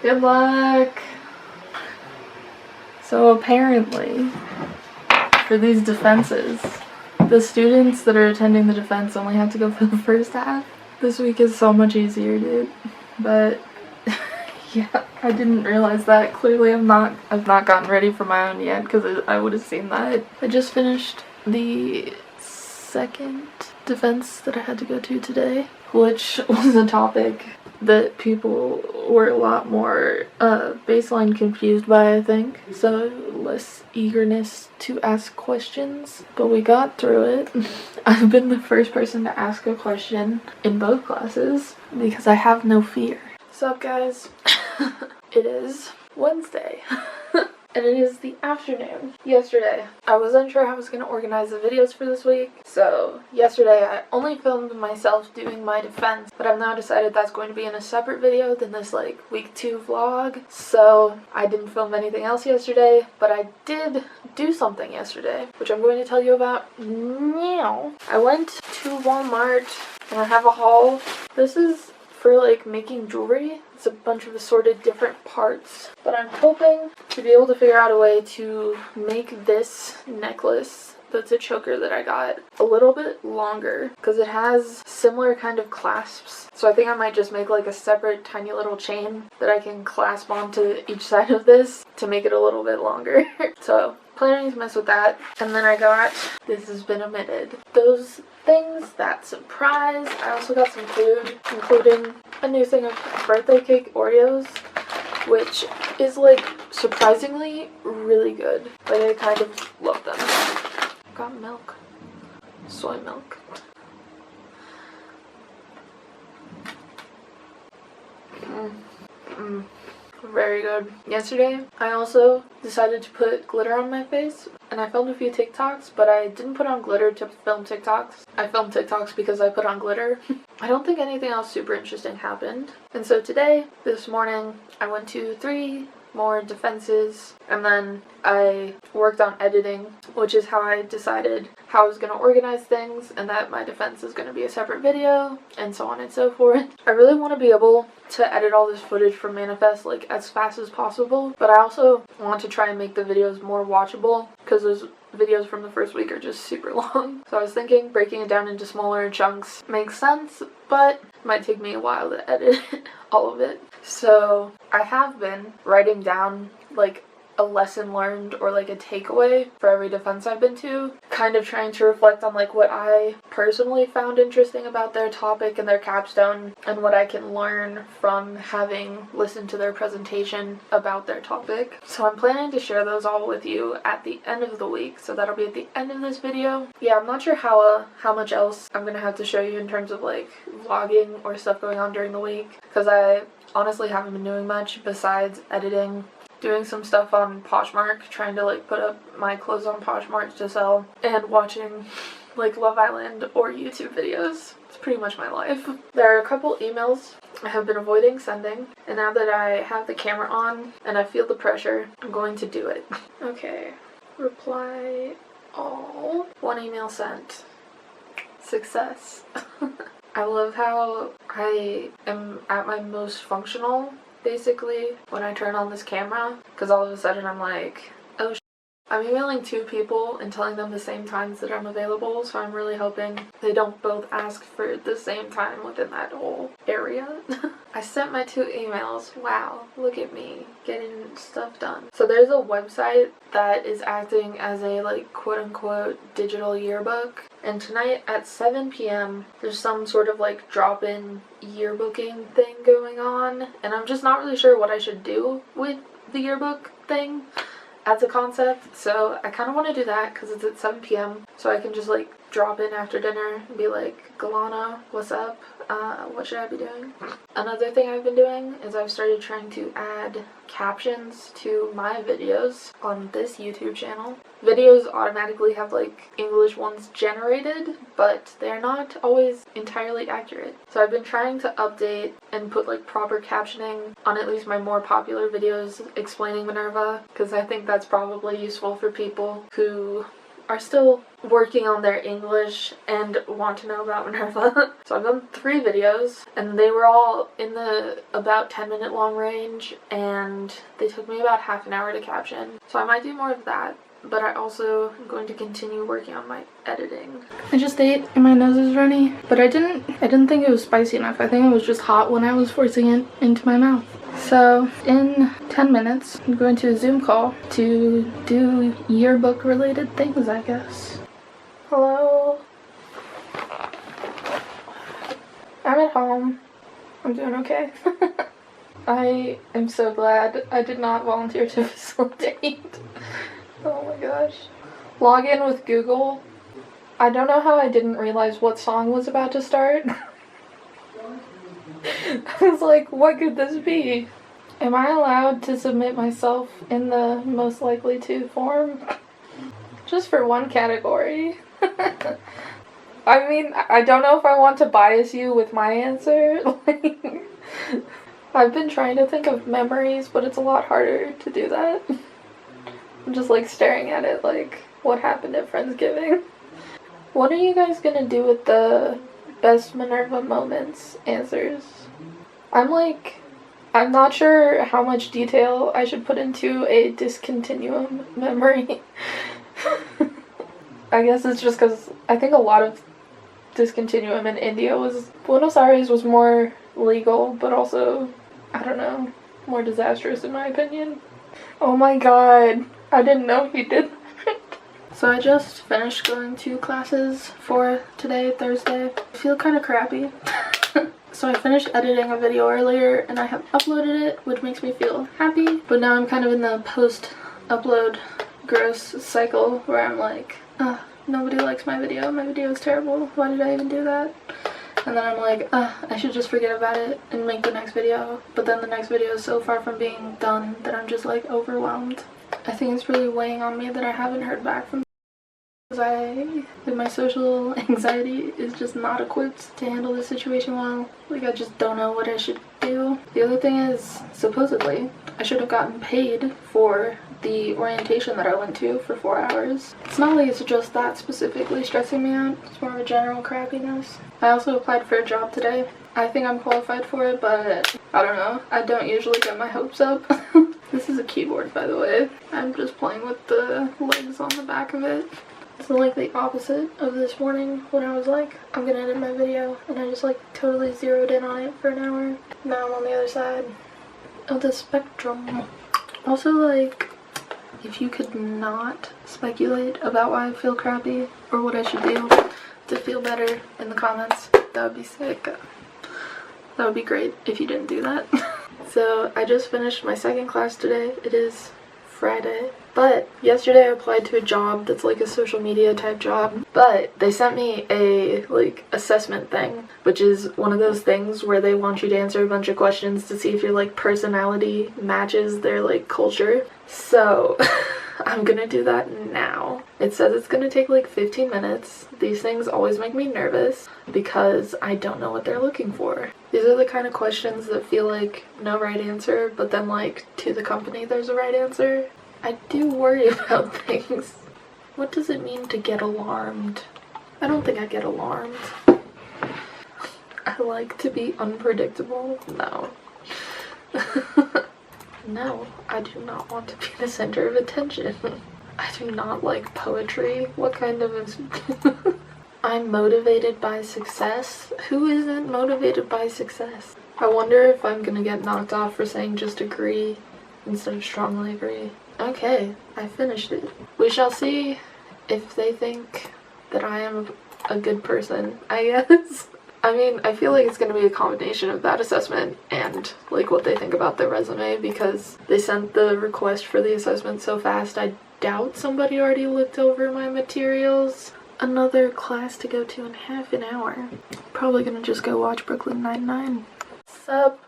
Good luck! So apparently, for these defenses, the students that are attending the defense only have to go for the first half. This week is so much easier, dude. But yeah, I didn't realize that. Clearly I've not gotten ready for my own yet, because I would have seen that. I just finished the second defense that I had to go to today, which was a topic that people were a lot more baseline confused by, I think. So less eagerness to ask questions, but we got through it. I've been the first person to ask a question in both classes because I have no fear. What's up, guys? It is Wednesday. And it is the afternoon. Yesterday, I was unsure how I was going to organize the videos for this week. So, yesterday I only filmed myself doing my defense, but I've now decided that's going to be in a separate video than this, like, week 2 vlog. So, I didn't film anything else yesterday, but I did do something yesterday, which I'm going to tell you about now. I went to Walmart, and I have a haul. This is for, like, making jewelry. It's a bunch of assorted different parts, but I'm hoping to be able to figure out a way to make this necklace that's a choker that I got a little bit longer, because it has similar kind of clasps. So I think I might just make like a separate tiny little chain that I can clasp onto each side of this to make it a little bit longer. So planning to mess with that. And then I got, this has been omitted, those things, that surprise. I also got some food, including a new thing of birthday cake Oreos, which is like surprisingly really good. Like, I kind of love them. Got milk. Soy milk. Very good. Yesterday, I also decided to put glitter on my face, and I filmed a few TikToks, but I didn't put on glitter to film TikToks. I filmed TikToks because I put on glitter. I don't think anything else super interesting happened. And so today, this morning, I went to 3 more defenses, and then I worked on editing, which is how I decided how I was going to organize things, and that my defense is going to be a separate video, and so on and so forth. I really want to be able to edit all this footage from Manifest like as fast as possible, but I also want to try and make the videos more watchable, because those videos from the first week are just super long. So I was thinking breaking it down into smaller chunks makes sense, but it might take me a while to edit all of it. So I have been writing down like a lesson learned or like a takeaway for every defense I've been to, kind of trying to reflect on like what I personally found interesting about their topic and their capstone, and what I can learn from having listened to their presentation about their topic. So I'm planning to share those all with you at the end of the week, so that'll be at the end of this video. Yeah, I'm not sure how much else I'm gonna have to show you in terms of like vlogging or stuff going on during the week, because I honestly haven't been doing much besides editing, doing some stuff on Poshmark, trying to like put up my clothes on Poshmark to sell, and watching like Love Island or YouTube videos. It's pretty much my life. There are a couple emails I have been avoiding sending, and now that I have the camera on and I feel the pressure, I'm going to do it. Okay, reply all. 1 email sent. Success. I love how I am at my most functional basically when I turn on this camera, because all of a sudden I'm like, oh I'm emailing 2 people and telling them the same times that I'm available, so I'm really hoping they don't both ask for the same time within that whole area. I sent my 2 emails. Wow, look at me getting stuff done. So there's a website that is acting as a like quote-unquote digital yearbook, and tonight at 7 p.m. there's some sort of like drop-in yearbooking thing going on, and I'm just not really sure what I should do with the yearbook thing as a concept. So I kind of want to do that because it's at 7 p.m. so I can just like drop in after dinner and be like, Galana, what's up? What should I be doing? Another thing I've been doing is I've started trying to add captions to my videos on this YouTube channel. Videos automatically have like English ones generated, but they're not always entirely accurate. So I've been trying to update and put like proper captioning on at least my more popular videos explaining Minerva, because I think that's probably useful for people who are still working on their English and want to know about Minerva. So I've done 3 videos, and they were all in the about 10-minute long range, and they took me about half an hour to caption. So I might do more of that, but I also am going to continue working on my editing. I just ate and my nose is runny, but I didn't think it was spicy enough. I think it was just hot when I was forcing it into my mouth. So in 10 minutes, I'm going to a Zoom call to do yearbook related things, I guess. Hello. I'm at home. I'm doing okay. I am so glad I did not volunteer to facilitate. Oh my gosh. Log in with Google. I don't know how I didn't realize what song was about to start. I was like, what could this be? Am I allowed to submit myself in the most likely to form? Just for one category. I mean, I don't know if I want to bias you with my answer. Like, I've been trying to think of memories, but it's a lot harder to do that. I'm just like staring at it like, what happened at Friendsgiving? What are you guys gonna do with the best Minerva moments answers? I'm not sure how much detail I should put into a discontinuum memory. I guess it's just because I think a lot of discontinuum in India Buenos Aires was more legal, but also, I don't know, more disastrous in my opinion. Oh my god, I didn't know he did that. So I just finished going to classes for today, Thursday. I feel kind of crappy. So I finished editing a video earlier and I have uploaded it, which makes me feel happy. But now I'm kind of in the post-upload gross cycle where I'm like, nobody likes my video. My video is terrible. Why did I even do that? And then I'm like, I should just forget about it and make the next video. But then the next video is so far from being done that I'm just like overwhelmed. I think it's really weighing on me that I haven't heard back from because my social anxiety is just not equipped to handle this situation well. Like, I just don't know what I should do. The other thing is, supposedly, I should have gotten paid for the orientation that I went to for 4 hours. It's not like it's just that specifically stressing me out. It's more of a general crappiness. I also applied for a job today. I think I'm qualified for it, but I don't know. I don't usually get my hopes up. This is a keyboard, by the way. I'm just playing with the legs on the back of it. It's like the opposite of this morning when I was like, I'm gonna edit my video, and I just like totally zeroed in on it for an hour. Now I'm on the other side of the spectrum. Also, like, if you could not speculate about why I feel crappy or what I should do to feel better in the comments, that would be sick. That would be great if you didn't do that. So I just finished my second class today. It is Friday. But yesterday I applied to a job that's like a social media type job, but they sent me a like assessment thing, which is one of those things where they want you to answer a bunch of questions to see if your like personality matches their like culture. So I'm gonna do that now. It says it's gonna take like 15 minutes. These things always make me nervous because I don't know what they're looking for. These are the kind of questions that feel like no right answer, but then like to the company there's a right answer. I do worry about things. What does it mean to get alarmed? I don't think I get alarmed. I like to be unpredictable. No. No, I do not want to be the center of attention. I do not like poetry. What kind of... I'm motivated by success? Who isn't motivated by success? I wonder if I'm gonna get knocked off for saying just agree instead of strongly agree. Okay, I finished it. We shall see if they think that I am a good person, I guess. I mean, I feel like it's going to be a combination of that assessment and like what they think about their resume, because they sent the request for the assessment so fast. I doubt somebody already looked over my materials. Another class to go to in half an hour. Probably gonna just go watch Brooklyn Nine-Nine. Sup?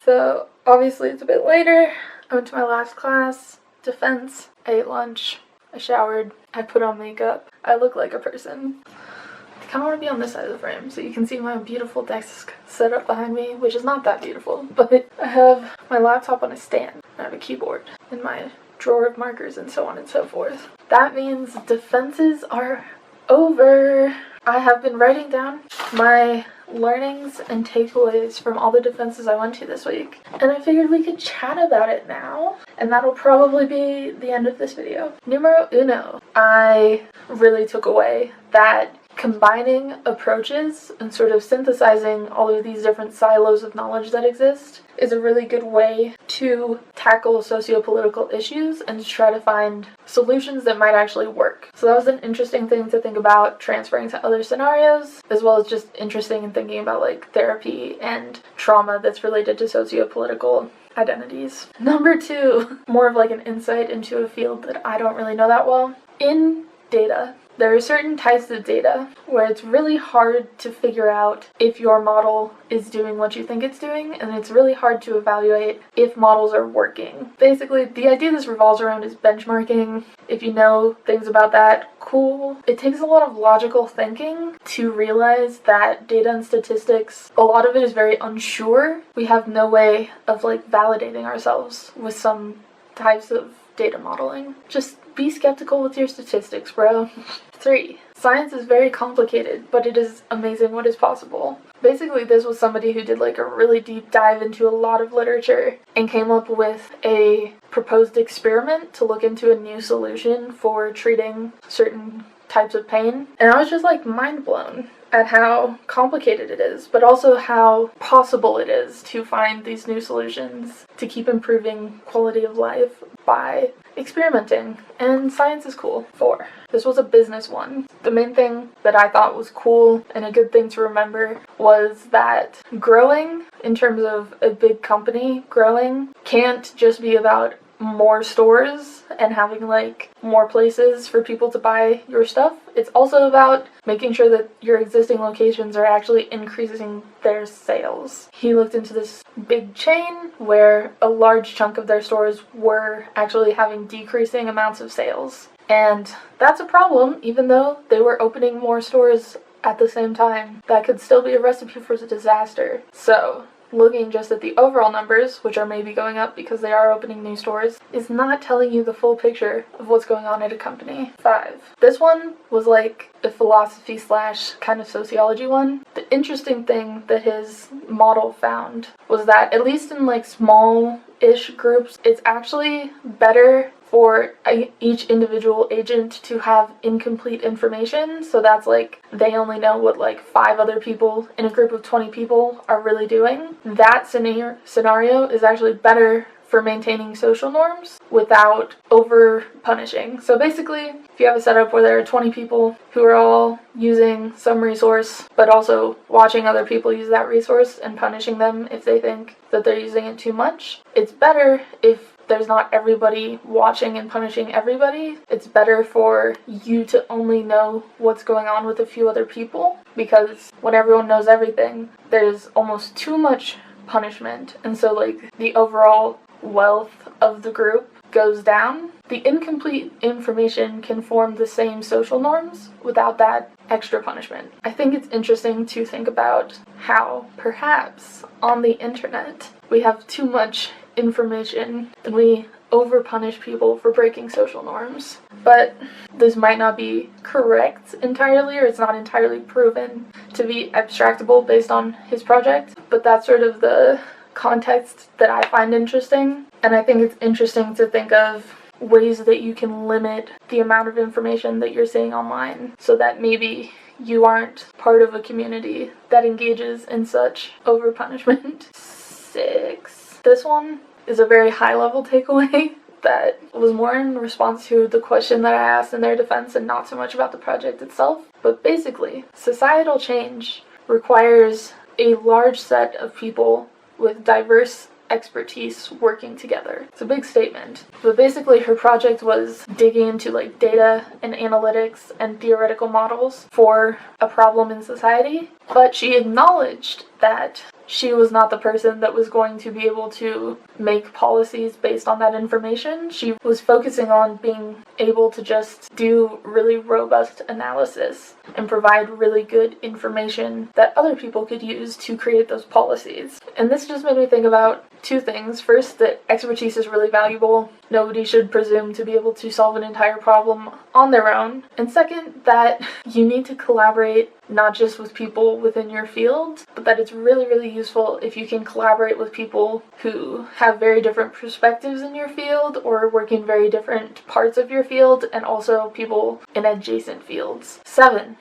So, obviously it's a bit later. I went to my last class, defense. I ate lunch. I showered. I put on makeup. I look like a person. I kind of want to be on this side of the frame so you can see my beautiful desk set up behind me, which is not that beautiful, but I have my laptop on a stand. I have a keyboard in my drawer of markers and so on and so forth. That means defenses are over. I have been writing down my learnings and takeaways from all the defenses I went to this week, and I figured we could chat about it now, and that'll probably be the end of this video. Numero uno. I really took away that combining approaches and sort of synthesizing all of these different silos of knowledge that exist is a really good way to tackle socio-political issues and to try to find solutions that might actually work. So that was an interesting thing to think about transferring to other scenarios, as well as just interesting in thinking about like therapy and trauma that's related to socio-political identities. Number two, more of like an insight into a field that I don't really know that well. In data, there are certain types of data where it's really hard to figure out if your model is doing what you think it's doing, and it's really hard to evaluate if models are working. Basically, the idea this revolves around is benchmarking. If you know things about that, cool. It takes a lot of logical thinking to realize that data and statistics, a lot of it is very unsure. We have no way of like validating ourselves with some types of data modeling. Just be skeptical with your statistics, bro. 3. Science is very complicated, but it is amazing what is possible. Basically, this was somebody who did like a really deep dive into a lot of literature and came up with a proposed experiment to look into a new solution for treating certain types of pain. And I was just like mind blown at how complicated it is, but also how possible it is to find these new solutions to keep improving quality of life by experimenting. And science is cool. 4. This was a business one. The main thing that I thought was cool and a good thing to remember was that growing, in terms of a big company growing, can't just be about more stores and having like more places for people to buy your stuff. It's also about making sure that your existing locations are actually increasing their sales. He looked into this big chain where a large chunk of their stores were actually having decreasing amounts of sales. And that's a problem, even though they were opening more stores at the same time. That could still be a recipe for disaster. So looking just at the overall numbers, which are maybe going up because they are opening new stores, is not telling you the full picture of what's going on at a company. 5. This one was like a philosophy / kind of sociology one. The interesting thing that his model found was that, at least in like small-ish groups, it's actually better for each individual agent to have incomplete information. So that's like they only know what like 5 other people in a group of 20 people are really doing. That scenario is actually better for maintaining social norms without over punishing. So basically, if you have a setup where there are 20 people who are all using some resource, but also watching other people use that resource and punishing them if they think that they're using it too much, it's better if there's not everybody watching and punishing everybody. It's better for you to only know what's going on with a few other people, because when everyone knows everything, there's almost too much punishment, and so like the overall wealth of the group goes down. The incomplete information can form the same social norms without that extra punishment. I think it's interesting to think about how perhaps on the internet we have too much information and we over-punish people for breaking social norms. But this might not be correct entirely, or it's not entirely proven to be abstractable based on his project, but that's sort of the context that I find interesting. And I think it's interesting to think of ways that you can limit the amount of information that you're seeing online, so that maybe you aren't part of a community that engages in such over-punishment. 6. This one is a very high-level takeaway that was more in response to the question that I asked in their defense and not so much about the project itself. But basically, societal change requires a large set of people with diverse expertise working together. It's a big statement, but basically her project was digging into like data and analytics and theoretical models for a problem in society, but she acknowledged that she was not the person that was going to be able to make policies based on that information. She was focusing on being able to just do really robust analysis and provide really good information that other people could use to create those policies. And this just made me think about 2 things. First, that expertise is really valuable nobody should presume to be able to solve an entire problem on their own. And second, that you need to collaborate not just with people within your field, but that it's really, really useful if you can collaborate with people who have very different perspectives in your field or work in very different parts of your field, and also people in adjacent fields. 7.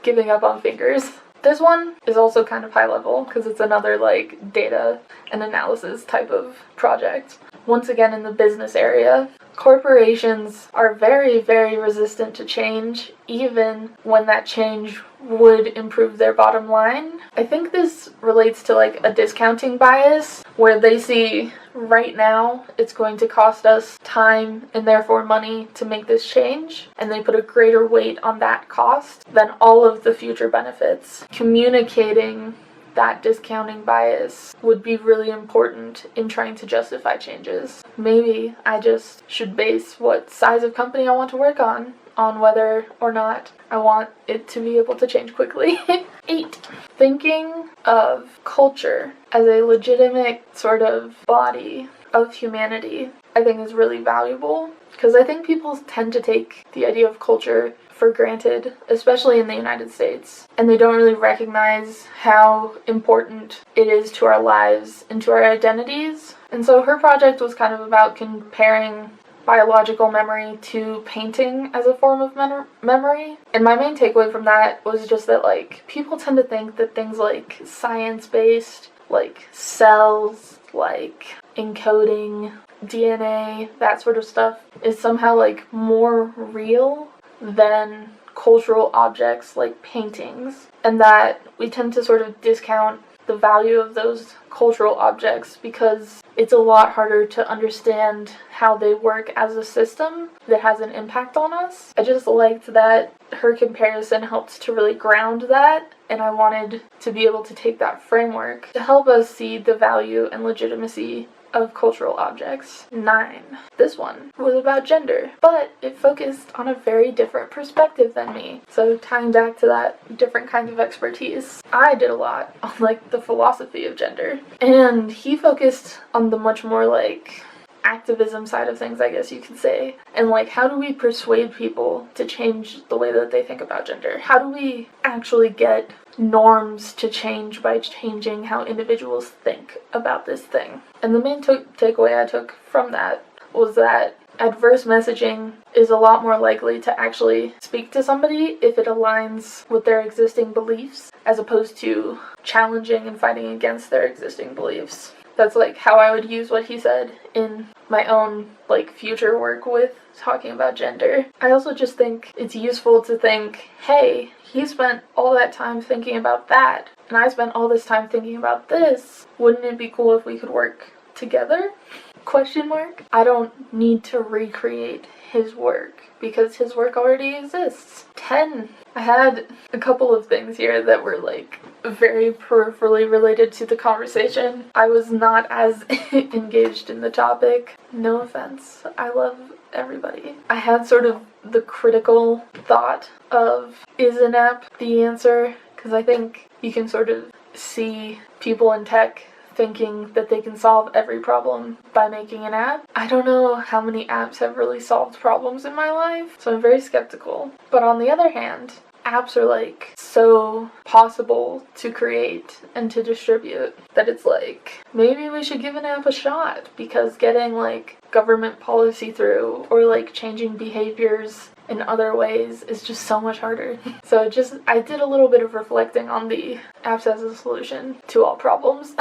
Giving up on fingers. This one is also kind of high level because it's another like data and analysis type of project. Once again, in the business area, corporations are very, very resistant to change, even when that change would improve their bottom line. I think this relates to like a discounting bias where they see right now it's going to cost us time and therefore money to make this change, and they put a greater weight on that cost than all of the future benefits. Communicating that discounting bias would be really important in trying to justify changes. Maybe I just should base what size of company I want to work on whether or not I want it to be able to change quickly. 8. Thinking of culture as a legitimate sort of body of humanity, I think is really valuable, because I think people tend to take the idea of culture for granted, especially in the United States, and they don't really recognize how important it is to our lives and to our identities. And so her project was kind of about comparing biological memory to painting as a form of memory. And my main takeaway from that was just that like people tend to think that things like science-based, like cells, like encoding, DNA, that sort of stuff is somehow like more real than cultural objects like paintings, and that we tend to sort of discount the value of those cultural objects because it's a lot harder to understand how they work as a system that has an impact on us. I just liked that her comparison helped to really ground that, and I wanted to be able to take that framework to help us see the value and legitimacy of cultural objects. 9. This one was about gender, but it focused on a very different perspective than me. So tying back to that different kind of expertise, I did a lot on like the philosophy of gender, and he focused on the much more like activism side of things, I guess you could say, and like how do we persuade people to change the way that they think about gender? How do we actually get norms to change by changing how individuals think about this thing? And the main takeaway I took from that was that adverse messaging is a lot more likely to actually speak to somebody if it aligns with their existing beliefs, as opposed to challenging and fighting against their existing beliefs. That's like how I would use what he said in my own like future work with talking about gender. I also just think it's useful to think, hey, he spent all that time thinking about that, and I spent all this time thinking about this. Wouldn't it be cool if we could work together? ? I don't need to recreate his work because his work already exists. 10. I had a couple of things here that were like very peripherally related to the conversation. I was not as engaged in the topic. No offense. I love everybody. I had sort of the critical thought of, is an app the answer? Because I think you can sort of see people in tech thinking that they can solve every problem by making an app. I don't know how many apps have really solved problems in my life, so I'm very skeptical. But on the other hand, apps are like so possible to create and to distribute that it's like, maybe we should give an app a shot, because getting like government policy through or like changing behaviors in other ways is just so much harder. So I did a little bit of reflecting on the apps as a solution to all problems.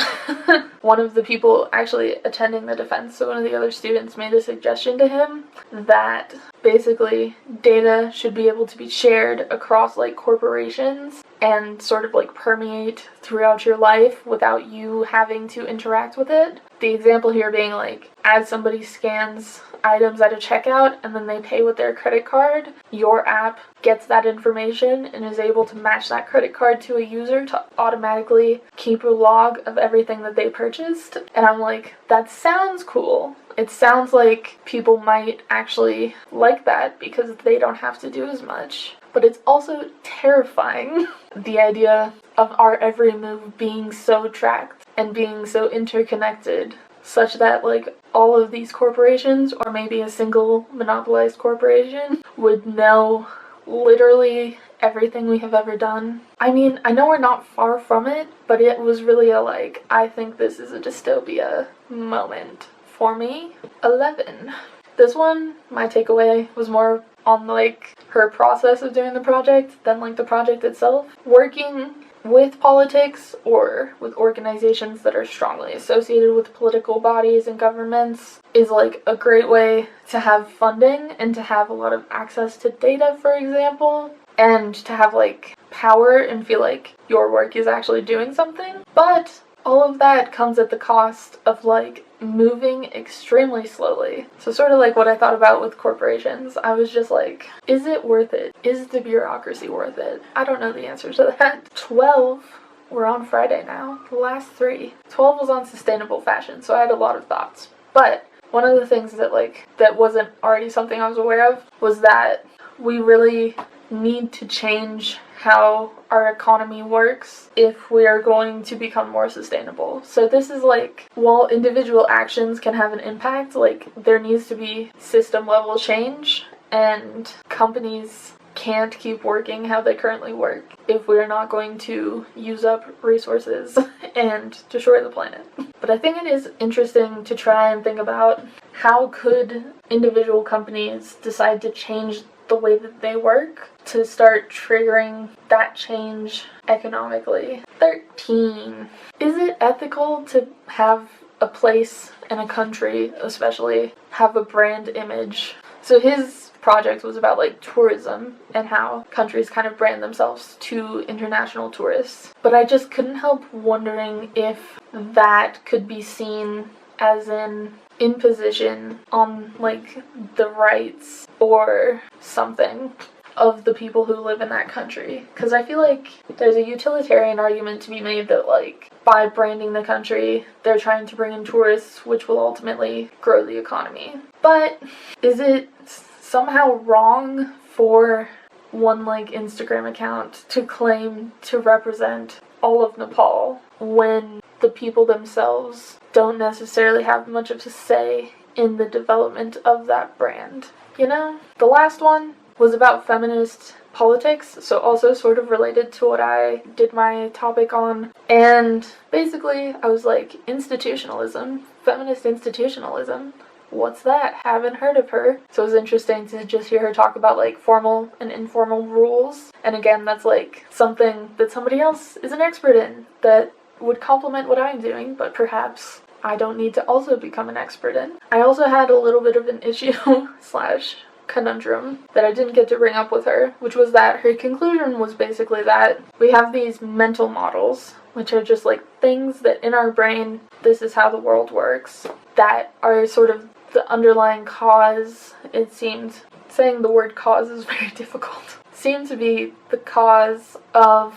One of the people actually attending the defense, so one of the other students, made a suggestion to him that basically data should be able to be shared across like corporations and sort of like permeate throughout your life without you having to interact with it. The example here being like, as somebody scans items at a checkout and then they pay with their credit card, your app gets that information and is able to match that credit card to a user to automatically keep a log of everything that they purchased. And I'm like, that sounds cool. It sounds like people might actually like that because they don't have to do as much. But it's also terrifying, the idea of our every move being so tracked and being so interconnected such that like all of these corporations, or maybe a single monopolized corporation, would know literally everything we have ever done. I mean, I know we're not far from it, but it was really a like, I think this is a dystopia moment for me. 11. This one, my takeaway was more on like her process of doing the project than like the project itself. Working with politics or with organizations that are strongly associated with political bodies and governments is like a great way to have funding and to have a lot of access to data, for example, and to have like power and feel like your work is actually doing something. But all of that comes at the cost of like moving extremely slowly. So sort of like what I thought about with corporations. I was just like, is it worth it? Is the bureaucracy worth it? I don't know the answer to that. 12, we're on Friday now, the last 3. 12 was on sustainable fashion, so I had a lot of thoughts. But one of the things that wasn't already something I was aware of was that we really need to change how our economy works if we are going to become more sustainable. So this is like, while individual actions can have an impact, like there needs to be system level change, and companies can't keep working how they currently work if we're not going to use up resources and destroy the planet. But I think it is interesting to try and think about how could individual companies decide to change the way that they work to start triggering that change economically. 13. Is it ethical to have a place and a country, especially, have a brand image? So his project was about like tourism and how countries kind of brand themselves to international tourists. But I just couldn't help wondering if that could be seen as an imposition on like the rights or something of the people who live in that country. Because I feel like there's a utilitarian argument to be made that like by branding the country they're trying to bring in tourists, which will ultimately grow the economy. But is it somehow wrong for one like Instagram account to claim to represent all of Nepal when the people themselves don't necessarily have much of a say in the development of that brand? You know? The last one was about feminist politics, so also sort of related to what I did my topic on. And basically, I was like, institutionalism, feminist institutionalism. What's that? Haven't heard of her. So it was interesting to just hear her talk about like formal and informal rules. And again, that's like something that somebody else is an expert in that would complement what I'm doing, but perhaps I don't need to also become an expert in. I also had a little bit of an issue slash conundrum that I didn't get to bring up with her, which was that her conclusion was basically that we have these mental models, which are just like things that in our brain, this is how the world works, that are sort of the underlying cause. It seemed, saying the word cause is very difficult, seemed to be the cause of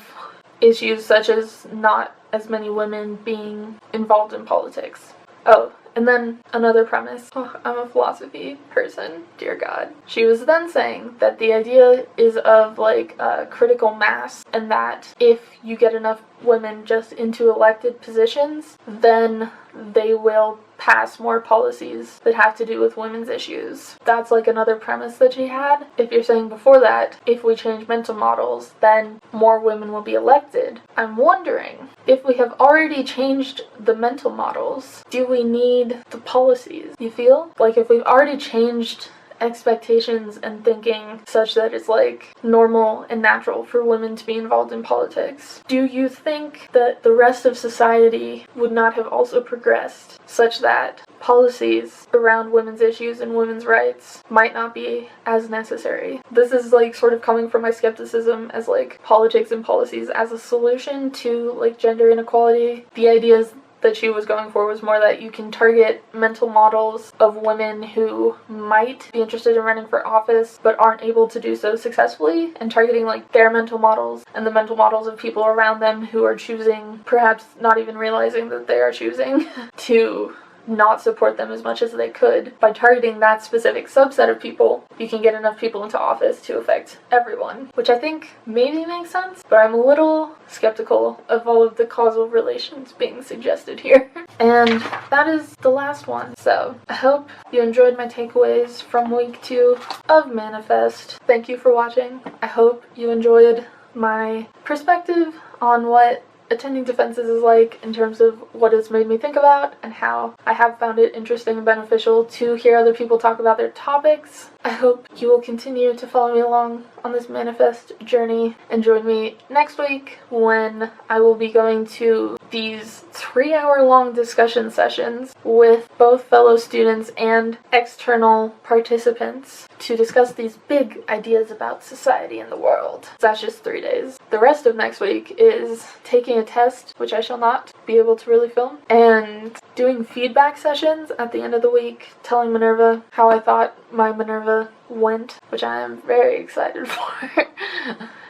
issues such as not as many women being involved in politics. Oh, and then another premise. Oh, I'm a philosophy person, dear God. She was then saying that the idea is of like a critical mass, and that if you get enough women just into elected positions, then they will pass more policies that have to do with women's issues. That's like another premise that she had. If you're saying before that, if we change mental models, then more women will be elected. I'm wondering, if we have already changed the mental models, do we need the policies? You feel? Like if we've already changed expectations and thinking such that it's like normal and natural for women to be involved in politics, do you think that the rest of society would not have also progressed such that policies around women's issues and women's rights might not be as necessary? This is like sort of coming from my skepticism as like politics and policies as a solution to like gender inequality. The ideas that she was going for was more that you can target mental models of women who might be interested in running for office but aren't able to do so successfully, and targeting like their mental models and the mental models of people around them who are choosing, perhaps not even realizing that they are choosing, to not support them as much as they could. By targeting that specific subset of people, you can get enough people into office to affect everyone, which I think maybe makes sense, but I'm a little skeptical of all of the causal relations being suggested here. And that is the last one. So I hope you enjoyed my takeaways from week 2 of Manifest. Thank you for watching. I hope you enjoyed my perspective on what attending defenses is like in terms of what it's made me think about and how I have found it interesting and beneficial to hear other people talk about their topics. I hope you will continue to follow me along on this Manifest journey and join me next week when I will be going to these 3-hour-long discussion sessions with both fellow students and external participants to discuss these big ideas about society and the world. That's just 3 days. The rest of next week is taking a test, which I shall not be able to really film, and doing feedback sessions at the end of the week, telling Minerva how I thought my Minerva went, which I am very excited for.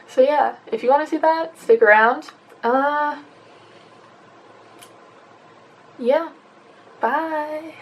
So yeah, if you want to see that, stick around. Yeah, bye.